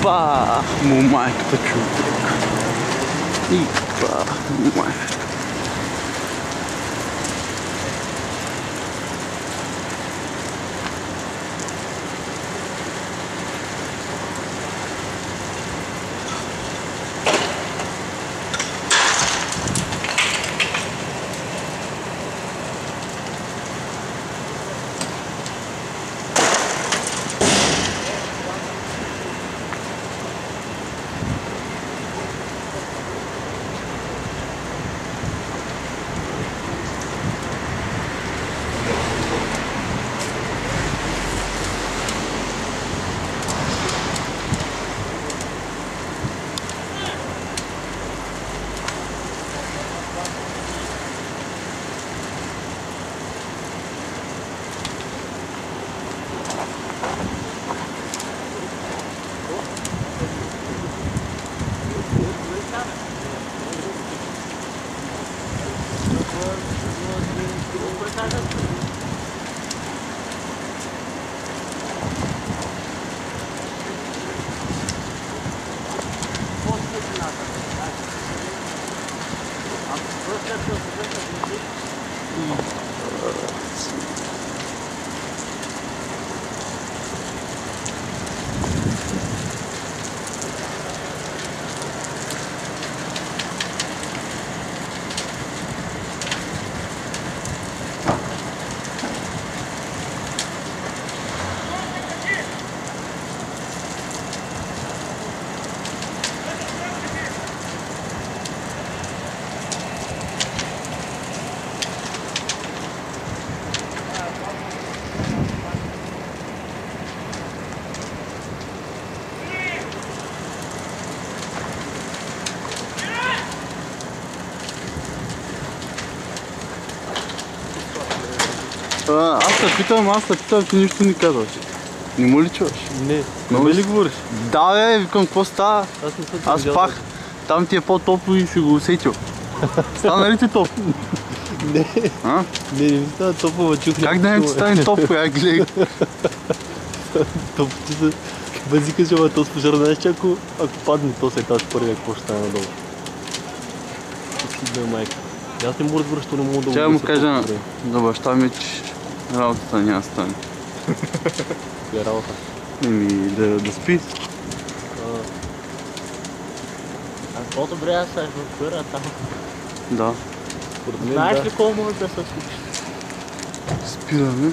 Ипа! Му майката човек. Ипа! Му майката. Аз те питам, че нищо не казваш. Не му ли чуваш? Не. Много ли говориш? Да, бе, викам, какво става? Аз пак. Там ти е по-топло и си го усетил. Стана ли ти топло? Не. Не ми става топло, ма чух. Как да не ти стане топло, я гледай. Топло ти се базикаш, ама то с пожар, знаеш, че ако падне то след тази първия, какво ще стане надолу? Си майка. Аз не мога да разбера, що не мога да го Чай му кажа на баща ми, че работата няма да стане. Коя работа? Да спи. А по-добре да се евакуира там. Да. Знаеш ли какво може да се случи? Спираме.